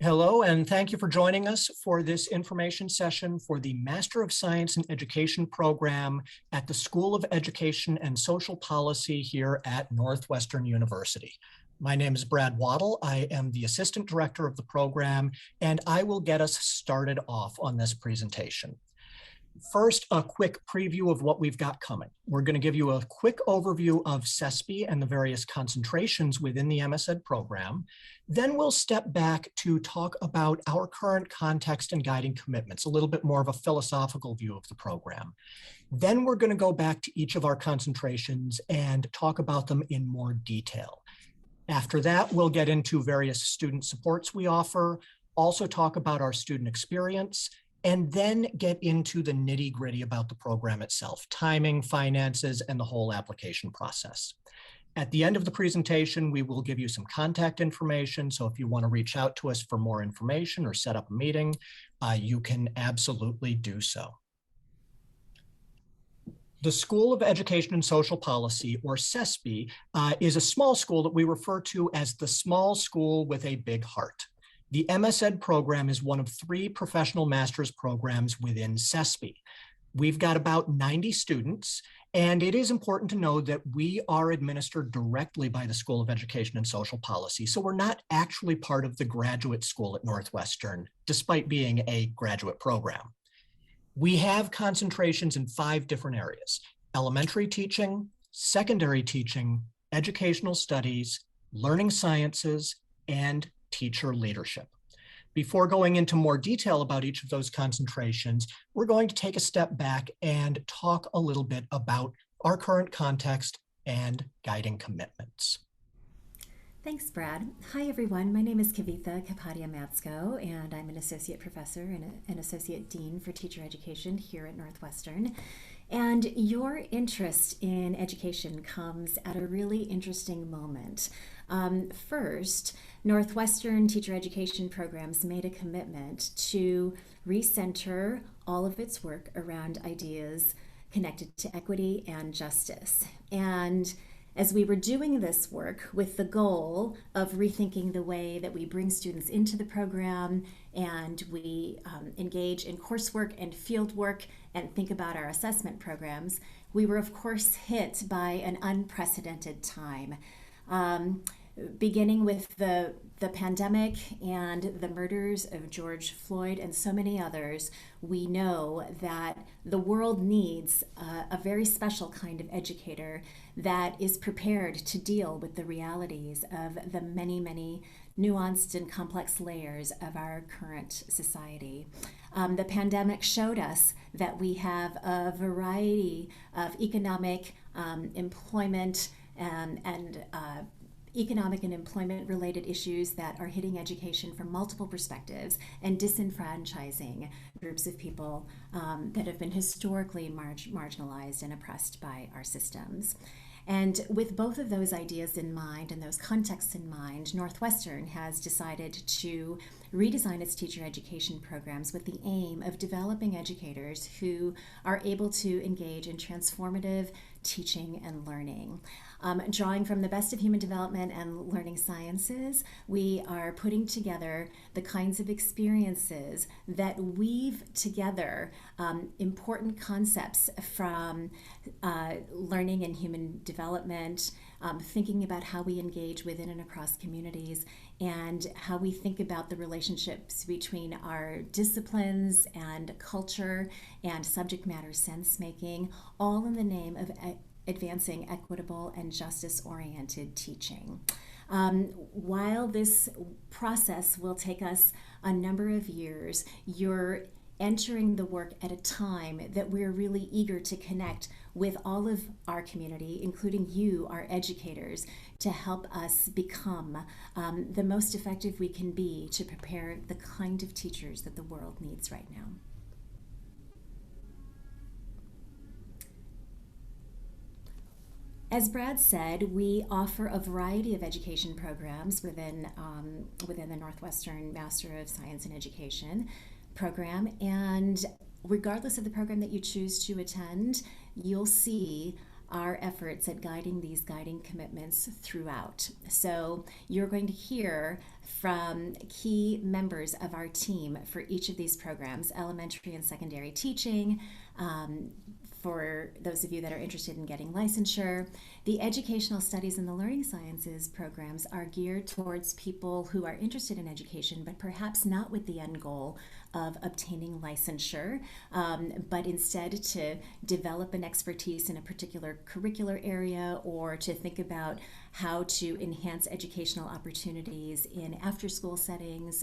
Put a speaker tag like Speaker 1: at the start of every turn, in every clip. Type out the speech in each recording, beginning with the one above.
Speaker 1: Hello, and thank you for joining us for this information session for the Master of Science in Education program at the School of Education and Social Policy here at Northwestern University. My name is Brad Waddle. I am the Assistant Director of the program, and I will get us started off on this presentation. First, a quick preview of what we've got coming. We're going to give you a quick overview of CESP and the various concentrations within the MSED program. Then we'll step back to talk about our current context and guiding commitments, a little bit more of a philosophical view of the program. Then we're going to go back to each of our concentrations and talk about them in more detail. After that, we'll get into various student supports we offer, also talk about our student experience, and then get into the nitty-gritty about the program itself, timing, finances, and the whole application process. At the end of the presentation, we will give you some contact information. So if you want to reach out to us for more information or set up a meeting, you can absolutely do so. The School of Education and Social Policy, or CESP, is a small school that we refer to as the small school with a big heart. The MSED program is one of 3 professional master's programs within CESP. We've got about 90 students, and it is important to know that we are administered directly by the School of Education and Social Policy, so we're not actually part of the graduate school at Northwestern, despite being a graduate program. We have concentrations in 5 different areas: elementary teaching, secondary teaching, educational studies, learning sciences, and teacher leadership. Before going into more detail about each of those concentrations, we're going to take a step back and talk a little bit about our current context and guiding commitments.
Speaker 2: Thanks, Brad. Hi, everyone. My name is Kavitha Kapadia-Matsko, and I'm an associate professor and an associate dean for teacher education here at Northwestern. And your interest in education comes at a really interesting moment. First, Northwestern teacher education programs made a commitment to recenter all of its work around ideas connected to equity and justice. And as we were doing this work with the goal of rethinking the way that we bring students into the program and we engage in coursework and fieldwork and think about our assessment programs, we were of course hit by an unprecedented time. Beginning with the pandemic and the murders of George Floyd and so many others, we know that the world needs a very special kind of educator that is prepared to deal with the realities of the many, many nuanced and complex layers of our current society. The pandemic showed us that we have a variety of economic, employment, and economic and employment related issues that are hitting education from multiple perspectives and disenfranchising groups of people that have been historically marginalized and oppressed by our systems. And with both of those ideas in mind and those contexts in mind, Northwestern has decided to redesign its teacher education programs with the aim of developing educators who are able to engage in transformative teaching and learning. Drawing from the best of human development and learning sciences, we are putting together the kinds of experiences that weave together important concepts from learning and human development, thinking about how we engage within and across communities, and how we think about the relationships between our disciplines and culture and subject matter sense making, all in the name of advancing equitable and justice-oriented teaching. While this process will take us a number of years, you're entering the work at a time that we're really eager to connect with all of our community, including you, our educators, to help us become the most effective we can be to prepare the kind of teachers that the world needs right now. As Brad said, we offer a variety of education programs within the Northwestern Master of Science in Education program, and regardless of the program that you choose to attend, you'll see our efforts at guiding these guiding commitments throughout. So you're going to hear from key members of our team for each of these programs: elementary and secondary teaching, for those of you that are interested in getting licensure. The educational studies and the learning sciences programs are geared towards people who are interested in education, but perhaps not with the end goal of obtaining licensure, but instead to develop an expertise in a particular curricular area, or to think about how to enhance educational opportunities in after-school settings,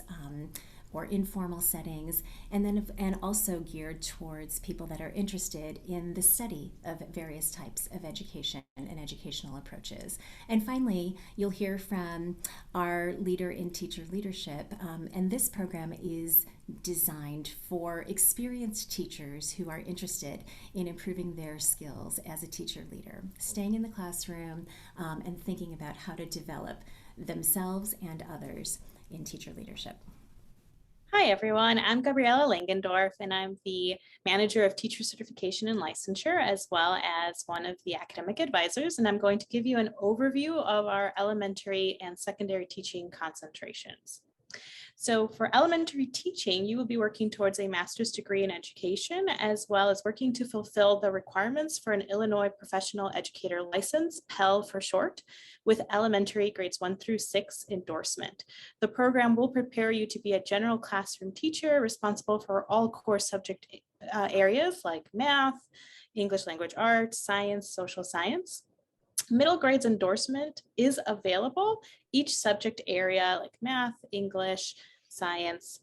Speaker 2: or informal settings, and also geared towards people that are interested in the study of various types of education and educational approaches. And finally, you'll hear from our leader in teacher leadership, and this program is designed for experienced teachers who are interested in improving their skills as a teacher leader, staying in the classroom, and thinking about how to develop themselves and others in teacher leadership.
Speaker 3: Hi, everyone. I'm Gabriella Langendorf, and I'm the manager of teacher certification and licensure, as well as one of the academic advisors. And I'm going to give you an overview of our elementary and secondary teaching concentrations. So for elementary teaching, you will be working towards a master's degree in education, as well as working to fulfill the requirements for an Illinois Professional Educator License, PEL for short, with elementary grades 1 through 6 endorsement. The program will prepare you to be a general classroom teacher responsible for all core subject areas like math, English language arts, science, social science. Middle grades endorsement is available. Each subject area like math, English, science,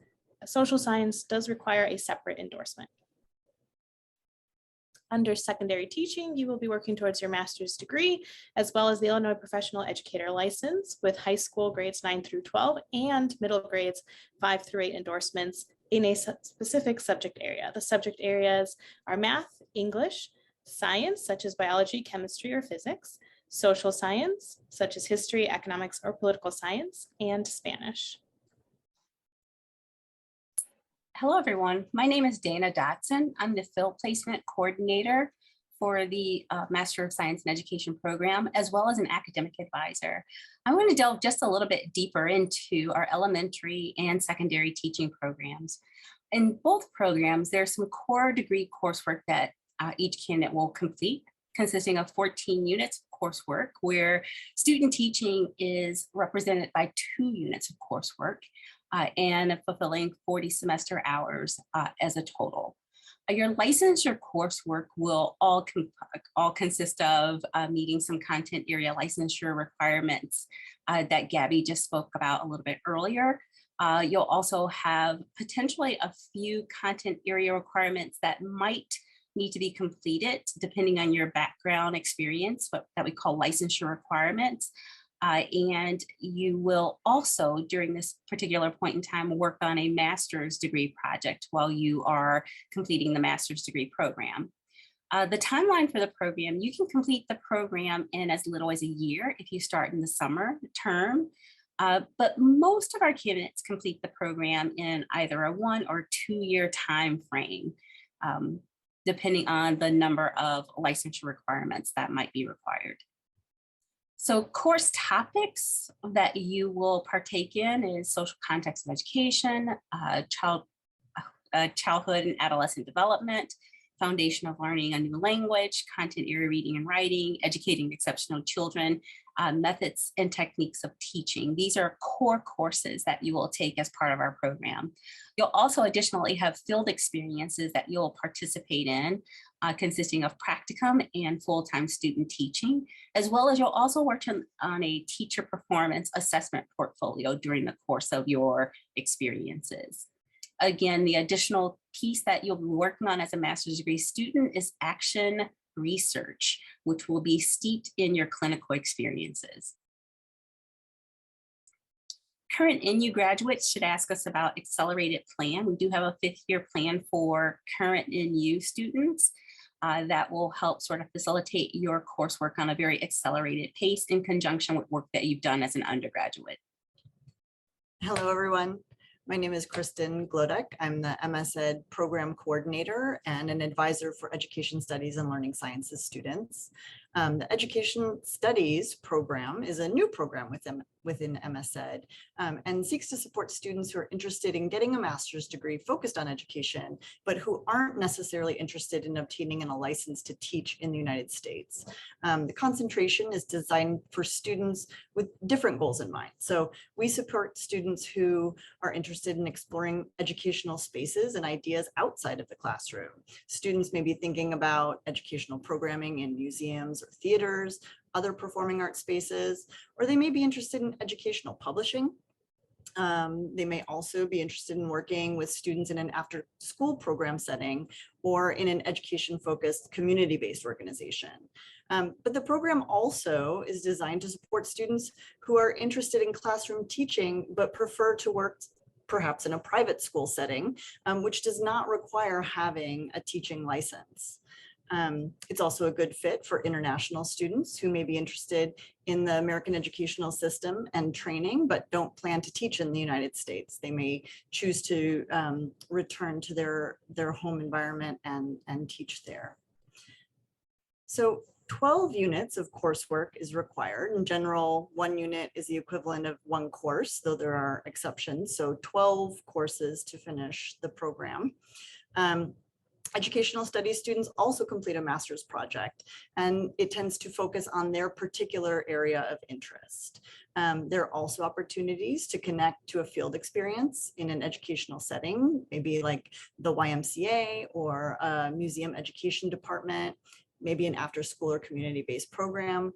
Speaker 3: social science does require a separate endorsement. Under secondary teaching, you will be working towards your master's degree, as well as the Illinois Professional Educator License with high school grades 9 through 12 and middle grades 5 through 8 endorsements in a specific subject area. The subject areas are math, English, science, such as biology, chemistry, or physics, social science, such as history, economics, or political science, and Spanish.
Speaker 4: Hello, everyone. My name is Dana Dotson. I'm the field placement coordinator for the Master of Science in Education program, as well as an academic advisor. I'm going to delve just a little bit deeper into our elementary and secondary teaching programs. In both programs, there's some core degree coursework that each candidate will complete, consisting of 14 units of coursework, where student teaching is represented by 2 units of coursework and fulfilling 40 semester hours as a total. Your licensure coursework will all consist of meeting some content area licensure requirements that Gabby just spoke about a little bit earlier. You'll also have potentially a few content area requirements that might need to be completed depending on your background experience, that we call licensure requirements. And you will also, during this particular point in time, work on a master's degree project while you are completing the master's degree program. The timeline for the program, you can complete the program in as little as a year if you start in the summer term. But most of our candidates complete the program in either a 1 or 2 year time frame, depending on the number of licensure requirements that might be required. So course topics that you will partake in is social context of education, childhood and adolescent development, foundation of learning a new language, content area reading and writing, educating exceptional children, methods and techniques of teaching. These are core courses that you will take as part of our program. You'll also additionally have field experiences that you'll participate in, consisting of practicum and full-time student teaching, as well as you'll also work on a teacher performance assessment portfolio during the course of your experiences. Again, the additional piece that you'll be working on as a master's degree student is action research, which will be steeped in your clinical experiences. Current NU graduates should ask us about accelerated plan. We do have a 5th year plan for current NU students that will help sort of facilitate your coursework on a very accelerated pace in conjunction with work that you've done as an undergraduate.
Speaker 5: Hello, everyone. My name is Kristen Glodek. I'm the MSED program coordinator and an advisor for education studies and learning sciences students. The Education Studies program is a new program within MSED and seeks to support students who are interested in getting a master's degree focused on education, but who aren't necessarily interested in obtaining a license to teach in the United States. The concentration is designed for students with different goals in mind. So we support students who are interested in exploring educational spaces and ideas outside of the classroom. Students may be thinking about educational programming in museums or theaters, other performing arts spaces, or they may be interested in educational publishing. They may also be interested in working with students in an after-school program setting or in an education-focused community-based organization. But the program also is designed to support students who are interested in classroom teaching but prefer to work perhaps in a private school setting, which does not require having a teaching license. It's also a good fit for international students who may be interested in the American educational system and training, but don't plan to teach in the United States. They may choose to return to their home environment and teach there. So 12 units of coursework is required. In general, 1 unit is the equivalent of 1 course, though there are exceptions. So 12 courses to finish the program. Educational studies students also complete a master's project, and it tends to focus on their particular area of interest. There are also opportunities to connect to a field experience in an educational setting, maybe like the YMCA or a museum education department, maybe an after-school or community-based program,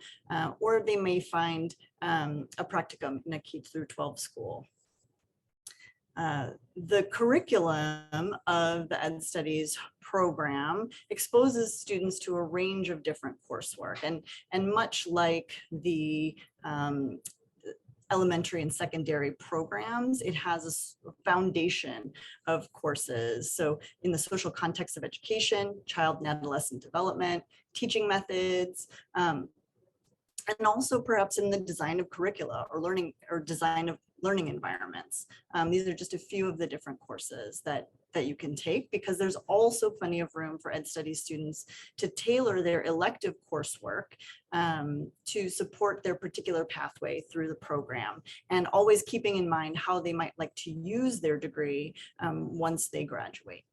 Speaker 5: or they may find a practicum in a K-12 school. The curriculum of the Ed Studies program exposes students to a range of different coursework, and much like the elementary and secondary programs, it has a foundation of courses. So in the social context of education, child and adolescent development, teaching methods, and also perhaps in the design of curricula or learning or design of learning environments. These are just a few of the different courses that you can take, because there's also plenty of room for Ed Studies students to tailor their elective coursework to support their particular pathway through the program, and always keeping in mind how they might like to use their degree once they graduate.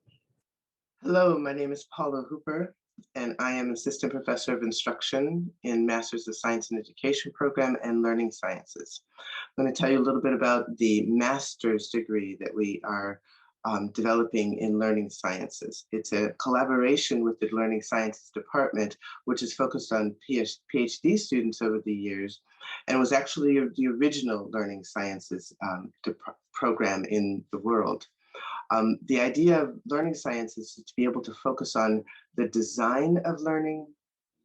Speaker 6: Hello, my name is Paula Hooper, and I am Assistant Professor of Instruction in Masters of Science in Education program and Learning Sciences. I'm going to tell you a little bit about the master's degree that we are developing in Learning Sciences. It's a collaboration with the Learning Sciences Department, which is focused on PhD students over the years, and was actually the original Learning Sciences program in the world. The idea of learning sciences is to be able to focus on the design of learning,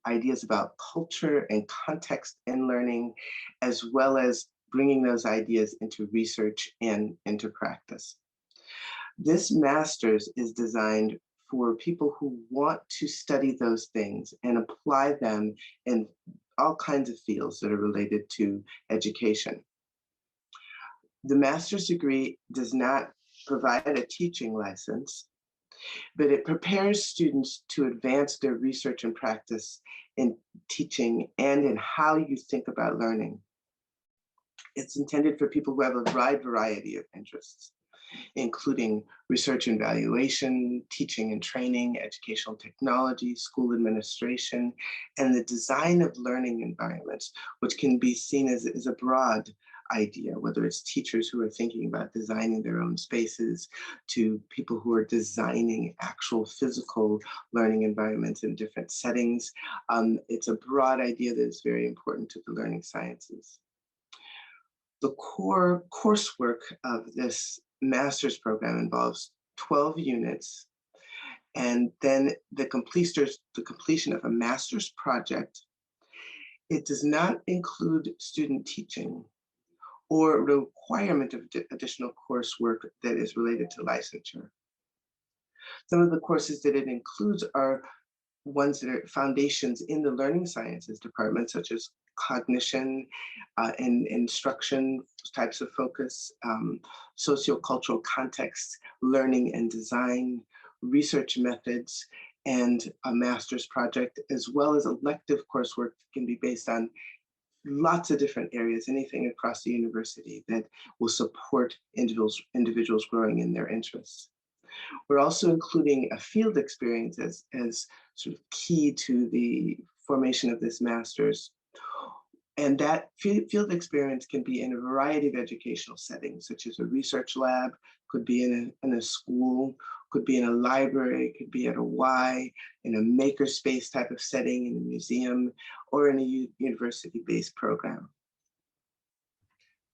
Speaker 6: ideas about culture and context in learning, as well as bringing those ideas into research and into practice. This master's is designed for people who want to study those things and apply them in all kinds of fields that are related to education. The master's degree does not provide a teaching license, but it prepares students to advance their research and practice in teaching and in how you think about learning. It's intended for people who have a wide variety of interests, including research and evaluation, teaching and training, educational technology, school administration, and the design of learning environments, which can be seen as a broad idea, whether it's teachers who are thinking about designing their own spaces, to people who are designing actual physical learning environments in different settings. It's a broad idea that is very important to the learning sciences. The core coursework of this master's program involves 12 units, and then the completion of a master's project. It does not include student teaching or requirement of additional coursework that is related to licensure. Some of the courses that it includes are ones that are foundations in the learning sciences department, such as cognition and instruction types of focus, sociocultural context, learning and design, research methods, and a master's project, as well as elective coursework can be based on lots of different areas, anything across the university that will support individuals growing in their interests. We're also including a field experience as sort of key to the formation of this master's. And that field experience can be in a variety of educational settings, such as a research lab, could be in a school, could be in a library, could be at a Y, in a makerspace type of setting, in a museum, or in a university-based program.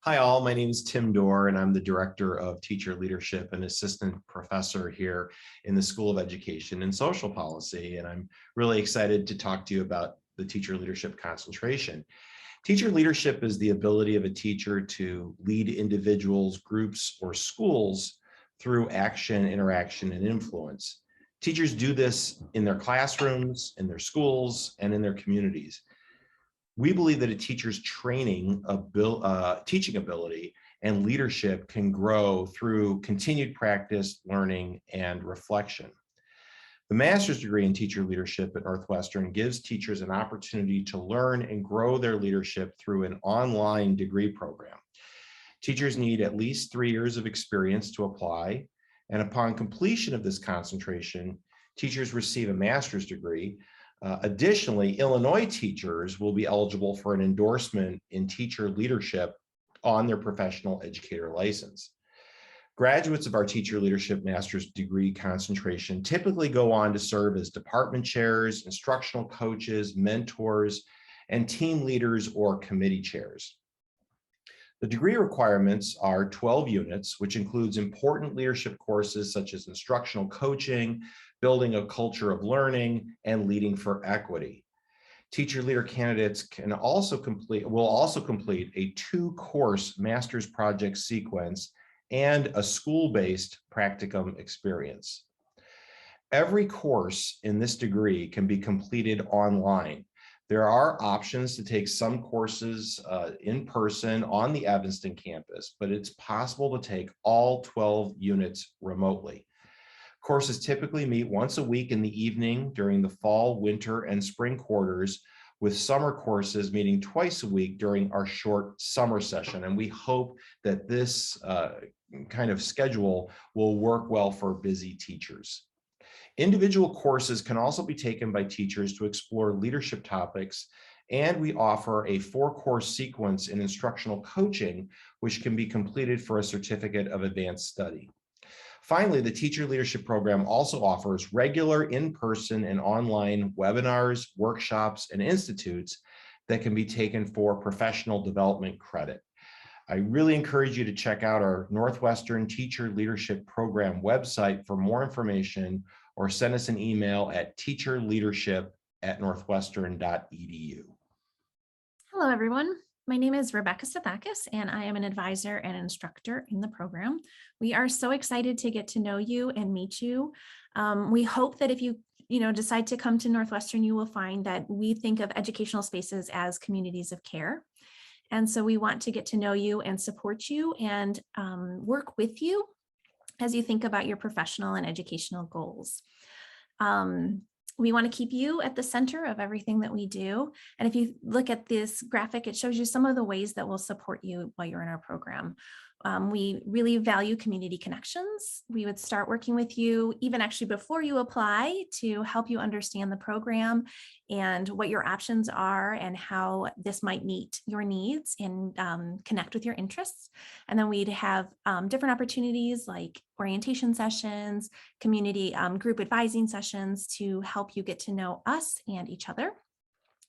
Speaker 7: Hi all, my name is Tim Dorr and I'm the Director of Teacher Leadership and Assistant Professor here in the School of Education and Social Policy. And I'm really excited to talk to you about the teacher leadership concentration. Teacher leadership is the ability of a teacher to lead individuals, groups, or schools through action, interaction, and influence. Teachers do this in their classrooms, in their schools, and in their communities. We believe that a teacher's teaching ability and leadership can grow through continued practice, learning, and reflection. The master's degree in teacher leadership at Northwestern gives teachers an opportunity to learn and grow their leadership through an online degree program. Teachers need at least 3 years of experience to apply, and upon completion of this concentration, teachers receive a master's degree. Additionally, Illinois teachers will be eligible for an endorsement in teacher leadership on their professional educator license. Graduates of our teacher leadership master's degree concentration typically go on to serve as department chairs, instructional coaches, mentors, and team leaders or committee chairs. The degree requirements are 12 units, which includes important leadership courses such as instructional coaching, building a culture of learning, and leading for equity. Teacher leader candidates will also complete a 2-course master's project sequence and a school-based practicum experience. Every course in this degree can be completed online. There are options to take some courses in person on the Evanston campus, but it's possible to take all 12 units remotely. Courses typically meet once a week in the evening during the fall, winter, and spring quarters, with summer courses meeting twice a week during our short summer session. And we hope that this kind of schedule will work well for busy teachers. Individual courses can also be taken by teachers to explore leadership topics, and we offer a 4-course sequence in instructional coaching, which can be completed for a certificate of advanced study. Finally, the teacher leadership program also offers regular in-person and online webinars, workshops, and institutes that can be taken for professional development credit. I really encourage you to check out our Northwestern Teacher Leadership Program website for more information, or send us an email at teacherleadership@northwestern.edu.
Speaker 8: Hello, everyone. My name is Rebecca Stathakis, and I am an advisor and instructor in the program. We are so excited to get to know you and meet you. We hope that if you decide to come to Northwestern, you will find that we think of educational spaces as communities of care. And so we want to get to know you and support you and work with you as you think about your professional and educational goals. We want to keep you at the center of everything that we do. And if you look at this graphic, it shows you some of the ways that will support you while you're in our program. We really value community connections. We would start working with you even actually before you apply to help you understand the program and what your options are and how this might meet your needs and connect with your interests. And then we'd have different opportunities like orientation sessions, community group advising sessions to help you get to know us and each other.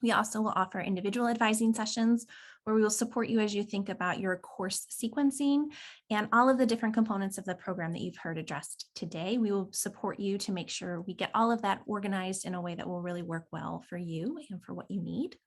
Speaker 8: We also will offer individual advising sessions where we will support you as you think about your course sequencing and all of the different components of the program that you've heard addressed today. We will support you to make sure we get all of that organized in a way that will really work well for you and for what you need.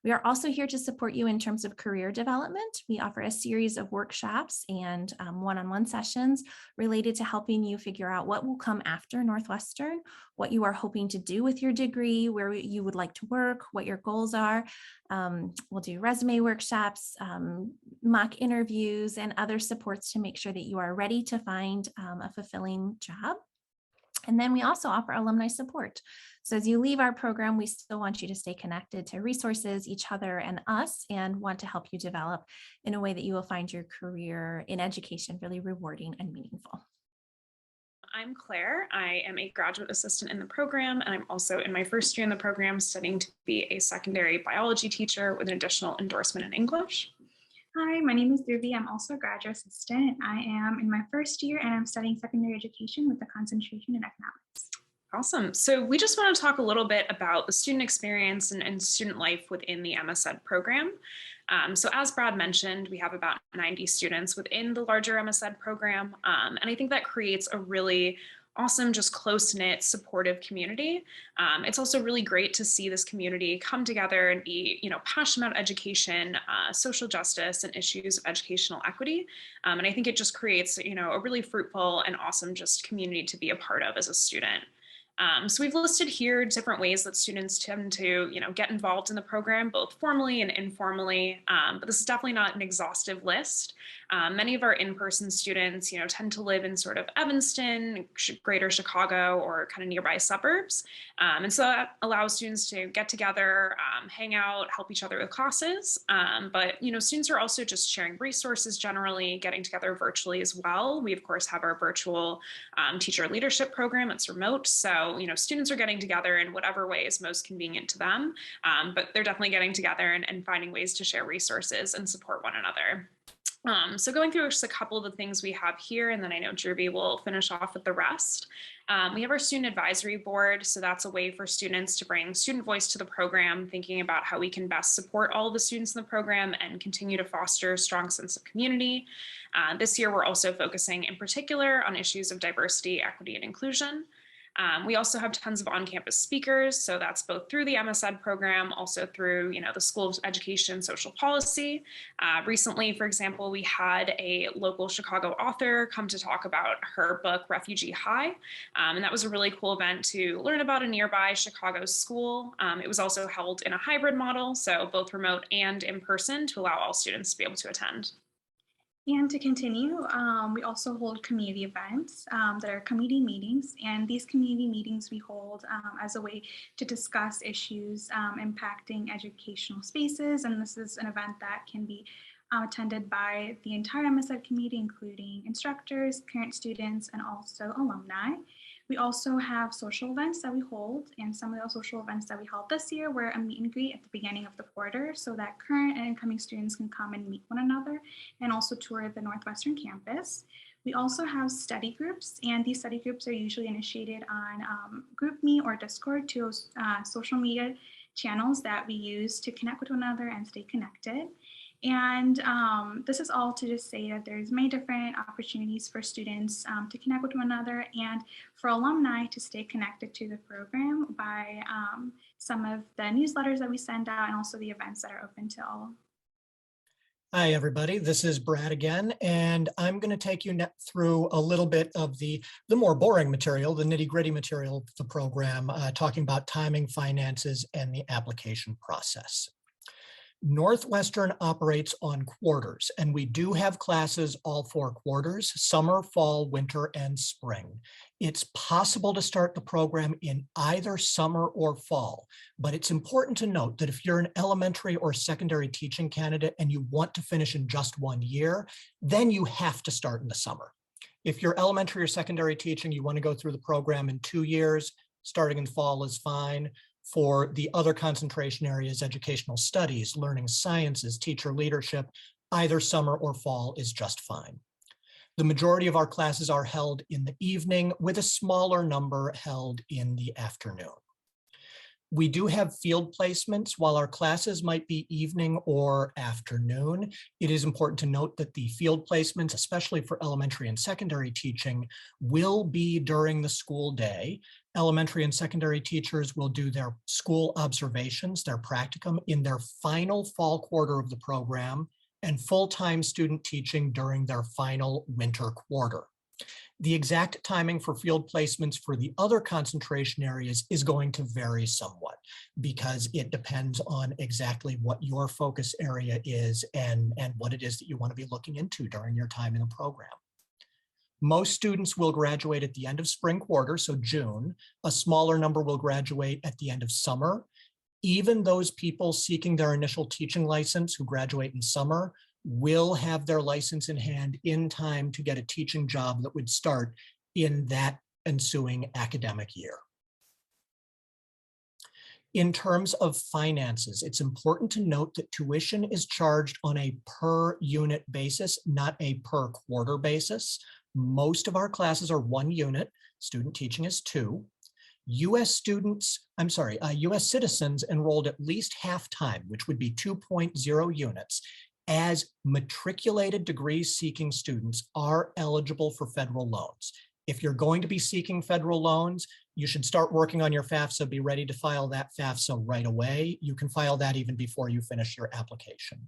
Speaker 8: We are also here to support you in terms of career development. We offer a series of workshops and one-on-one sessions related to helping you figure out what will come after Northwestern, what you are hoping to do with your degree, where you would like to work, what your goals are. We'll do resume workshops, mock interviews, and other supports to make sure that you are ready to find a fulfilling job. And then we also offer alumni support. So as you leave our program, we still want you to stay connected to resources, each other and us, and want to help you develop in a way that you will find your career in education really rewarding and meaningful.
Speaker 9: I'm Claire. I am a graduate assistant in the program, and I'm also in my first year in the program studying to be a secondary biology teacher with an additional endorsement in English.
Speaker 10: Hi, my name is Dhruvi. I'm also a graduate assistant. I am in my first year and I'm studying secondary education with a concentration in economics.
Speaker 9: Awesome. So we just want to talk a little bit about the student experience and student life within the MSED program. So as Brad mentioned, we have about 90 students within the larger MSED program. And I think that creates a really awesome, just close-knit, supportive community. It's also really great to see this community come together and be, passionate about education, social justice, and issues of educational equity. And I think it just creates, a really fruitful and awesome just community to be a part of as a student. So we've listed here different ways that students tend to, get involved in the program, both formally and informally, but this is definitely not an exhaustive list. Many of our in-person students, tend to live in sort of Evanston, greater Chicago, or kind of nearby suburbs. And so that allows students to get together, hang out, help each other with classes. But, students are also just sharing resources generally, getting together virtually as well. We, of course, have our virtual teacher leadership program. It's remote. So, students are getting together in whatever way is most convenient to them. But they're definitely getting together and finding ways to share resources and support one another. So going through just a couple of the things we have here, and then I know Dhruvi will finish off with the rest. We have our student advisory board. So that's a way for students to bring student voice to the program, thinking about how we can best support all of the students in the program and continue to foster a strong sense of community. This year, we're also focusing in particular on issues of diversity, equity, and inclusion. We also have tons of on-campus speakers, so that's both through the MSED program, also through the School of Education Social Policy. Recently, for example, we had a local Chicago author come to talk about her book, Refugee High, and that was a really cool event to learn about a nearby Chicago school. It was also held in a hybrid model, so both remote and in person, to allow all students to be able to attend.
Speaker 10: And to continue, we also hold community events that are community meetings. And these community meetings we hold as a way to discuss issues impacting educational spaces. And this is an event that can be attended by the entire MSED community, including instructors, current students, and also alumni. We also have social events that we hold, and some of those social events that we held this year were a meet and greet at the beginning of the quarter so that current and incoming students can come and meet one another and also tour the Northwestern campus. We also have study groups, and these study groups are usually initiated on GroupMe or Discord, two social media channels that we use to connect with one another and stay connected. And this is all to just say that there's many different opportunities for students to connect with one another and for alumni to stay connected to the program by some of the newsletters that we send out and also the events that are open to all.
Speaker 1: Hi, everybody. This is Brad again, and I'm going to take you through a little bit of the more boring material, the nitty-gritty material of the program, talking about timing, finances, and the application process. Northwestern operates on quarters, and we do have classes all 4 quarters: summer, fall, winter, and spring. It's possible to start the program in either summer or fall, but it's important to note that if you're an elementary or secondary teaching candidate and you want to finish in just 1 year, then you have to start in the summer. If you're elementary or secondary teaching, you want to go through the program in 2 years, starting in fall is fine. For the other concentration areas, educational studies, learning sciences, teacher leadership, either summer or fall is just fine. The majority of our classes are held in the evening, with a smaller number held in the afternoon. We do have field placements. While our classes might be evening or afternoon, it is important to note that the field placements, especially for elementary and secondary teaching, will be during the school day. Elementary and secondary teachers will do their school observations, their practicum, in their final fall quarter of the program, and full-time student teaching during their final winter quarter. The exact timing for field placements for the other concentration areas is going to vary somewhat because it depends on exactly what your focus area is and what it is that you want to be looking into during your time in the program. Most students will graduate at the end of spring quarter, so June. A smaller number will graduate at the end of summer. Even those people seeking their initial teaching license who graduate in summer will have their license in hand in time to get a teaching job that would start in that ensuing academic year. In terms of finances, it's important to note that tuition is charged on a per unit basis, not a per quarter basis. Most of our classes are 1 unit, student teaching is 2. US citizens enrolled at least half time, which would be 2.0 units, as matriculated degree seeking students are eligible for federal loans. If you're going to be seeking federal loans, you should start working on your FAFSA, be ready to file that FAFSA right away. You can file that even before you finish your application.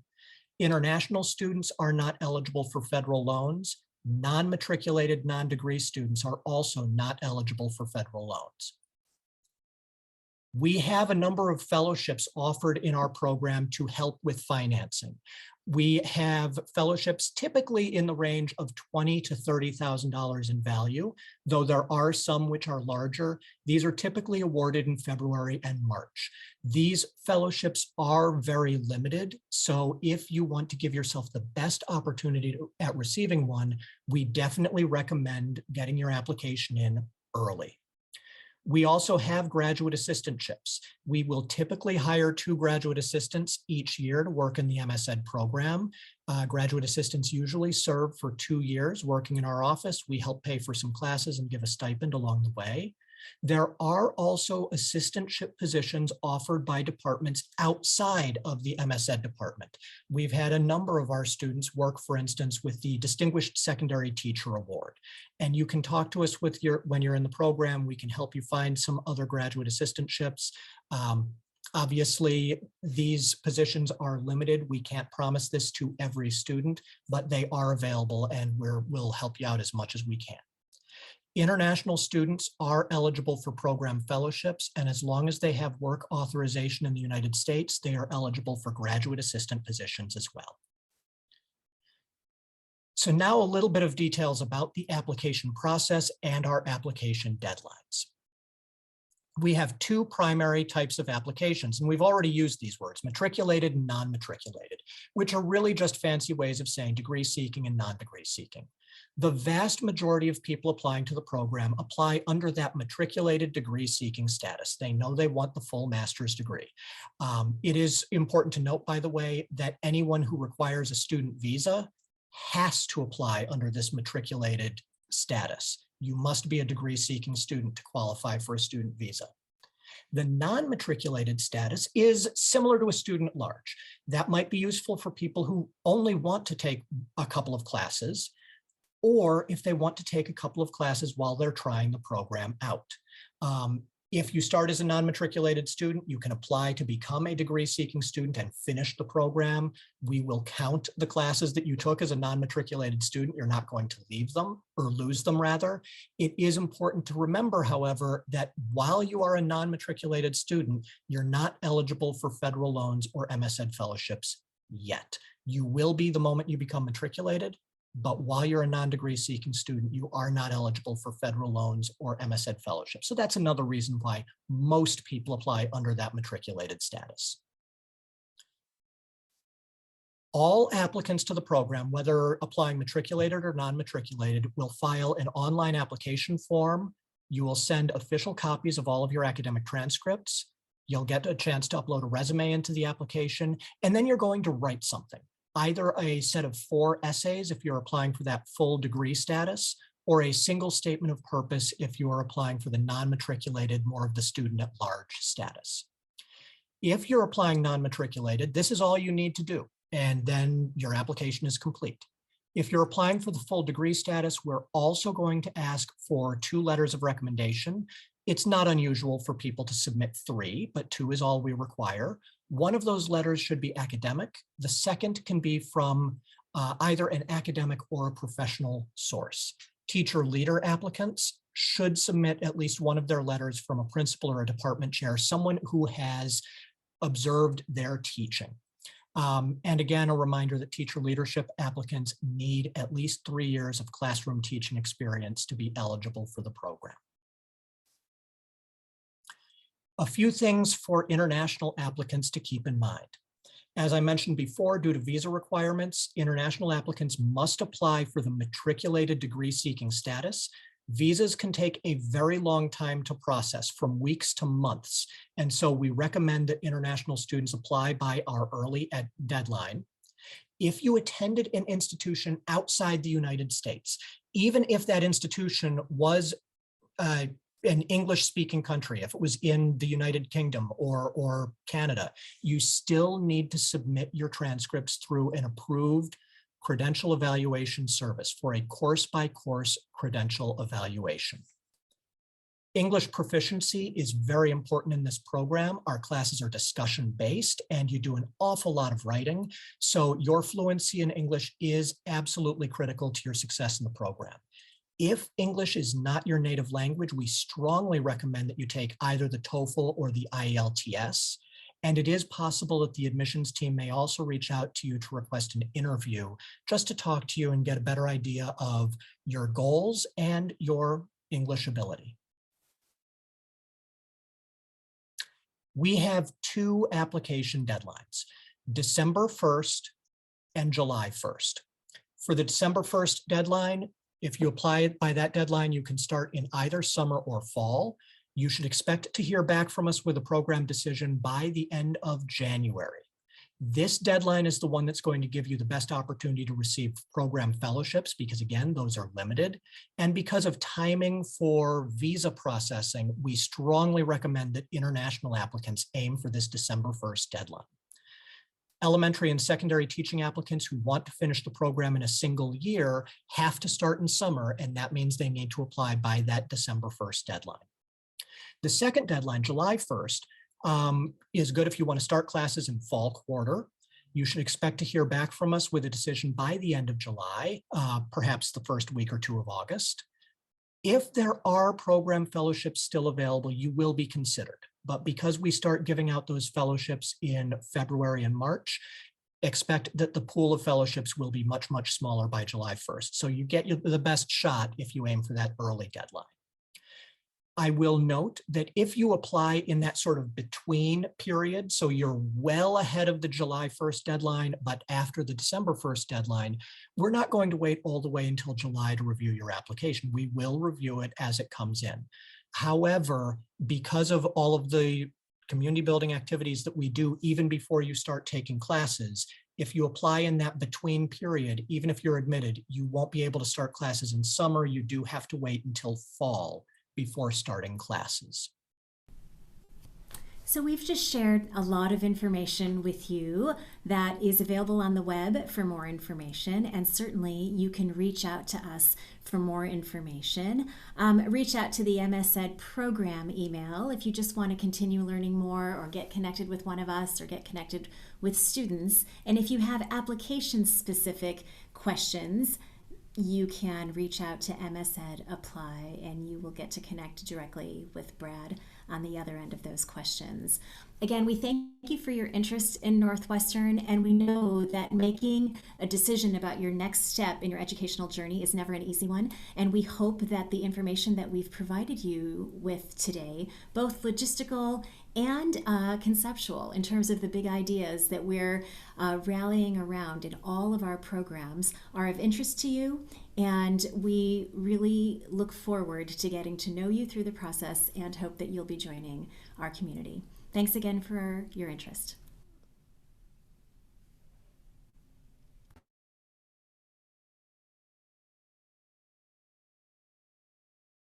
Speaker 1: International students are not eligible for federal loans. Non-matriculated, non-degree students are also not eligible for federal loans. We have a number of fellowships offered in our program to help with financing. We have fellowships typically in the range of $20,000 to $30,000 in value, though there are some which are larger. These are typically awarded in February and March. These fellowships are very limited, so if you want to give yourself the best opportunity at receiving one, we definitely recommend getting your application in early. We also have graduate assistantships. We will typically hire 2 graduate assistants each year to work in the MSED program. Graduate assistants usually serve for 2 years working in our office. We help pay for some classes and give a stipend along the way. There are also assistantship positions offered by departments outside of the MSED department. We've had a number of our students work, for instance, with the Distinguished Secondary Teacher Award. And you can talk to us when you're in the program. We can help you find some other graduate assistantships. Obviously, these positions are limited. We can't promise this to every student, but they are available and we'll help you out as much as we can. International students are eligible for program fellowships, and as long as they have work authorization in the United States, they are eligible for graduate assistant positions as well. So now a little bit of details about the application process and our application deadlines. We have 2 primary types of applications, and we've already used these words, matriculated and non-matriculated, which are really just fancy ways of saying degree seeking and non-degree seeking. The vast majority of people applying to the program apply under that matriculated degree seeking status. They know they want the full master's degree. It is important to note, by the way, that anyone who requires a student visa has to apply under this matriculated status. You must be a degree seeking student to qualify for a student visa. The non-matriculated status is similar to a student at large. That might be useful for people who only want to take a couple of classes, or if they want to take a couple of classes while they're trying the program out. If you start as a non-matriculated student, you can apply to become a degree-seeking student and finish the program. We will count the classes that you took as a non-matriculated student. You're not going to leave them, or lose them rather. It is important to remember, however, that while you are a non-matriculated student, you're not eligible for federal loans or MSED fellowships yet. You will be the moment you become matriculated, but while you're a non-degree seeking student, you are not eligible for federal loans or MSED fellowship. So that's another reason why most people apply under that matriculated status. All applicants to the program, whether applying matriculated or non-matriculated, will file an online application form. You will send official copies of all of your academic transcripts. You'll get a chance to upload a resume into the application, and then you're going to write something. Either a set of 4 essays if you're applying for that full degree status, or a single statement of purpose if you are applying for the non-matriculated, more of the student at large status. If you're applying non-matriculated, this is all you need to do, and then your application is complete. If you're applying for the full degree status, we're also going to ask for 2 letters of recommendation. It's not unusual for people to submit 3, but 2 is all we require. One of those letters should be academic. The second can be from either an academic or a professional source. Teacher leader applicants should submit at least one of their letters from a principal or a department chair, someone who has observed their teaching. And again, a reminder that teacher leadership applicants need at least 3 years of classroom teaching experience to be eligible for the program. A few things for international applicants to keep in mind. As I mentioned before, due to visa requirements, international applicants must apply for the matriculated degree seeking status. Visas can take a very long time to process, from weeks to months. And so we recommend that international students apply by our early deadline. If you attended an institution outside the United States, even if that institution was an English-speaking country, if it was in the United Kingdom or Canada, you still need to submit your transcripts through an approved credential evaluation service for a course-by-course credential evaluation. English proficiency is very important in this program. Our classes are discussion-based and you do an awful lot of writing. So your fluency in English is absolutely critical to your success in the program. If English is not your native language, we strongly recommend that you take either the TOEFL or the IELTS. And it is possible that the admissions team may also reach out to you to request an interview just to talk to you and get a better idea of your goals and your English ability. We have 2 application deadlines, December 1st and July 1st. For the December 1st deadline, if you apply by that deadline, you can start in either summer or fall. You should expect to hear back from us with a program decision by the end of January. This deadline is the one that's going to give you the best opportunity to receive program fellowships because, again, those are limited. And because of timing for visa processing, we strongly recommend that international applicants aim for this December 1st deadline. Elementary and secondary teaching applicants who want to finish the program in a single year have to start in summer, and that means they need to apply by that December 1st deadline. The second deadline, July 1st, is good if you want to start classes in fall quarter. You should expect to hear back from us with a decision by the end of July, perhaps the first week or 2 of August. If there are program fellowships still available, you will be considered. But because we start giving out those fellowships in February and March, expect that the pool of fellowships will be much, much smaller by July 1st. So you get the best shot if you aim for that early deadline. I will note that if you apply in that sort of between period, so you're well ahead of the July 1st deadline, but after the December 1st deadline, we're not going to wait all the way until July to review your application. We will review it as it comes in. However, because of all of the community building activities that we do even before you start taking classes, if you apply in that between period, even if you're admitted, you won't be able to start classes in summer. You do have to wait until fall before starting classes.
Speaker 2: So we've just shared a lot of information with you that is available on the web for more information, and certainly you can reach out to us for more information. Reach out to the MSED program email if you just want to continue learning more or get connected with one of us or get connected with students. And if you have application-specific questions, you can reach out to MSED Apply and you will get to connect directly with Brad on the other end of those questions. Again, we thank you for your interest in Northwestern, and we know that making a decision about your next step in your educational journey is never an easy one, and we hope that the information that we've provided you with today, both logistical and conceptual in terms of the big ideas that we're rallying around in all of our programs, are of interest to you, and we really look forward to getting to know you through the process and hope that you'll be joining our community. Thanks again for your interest.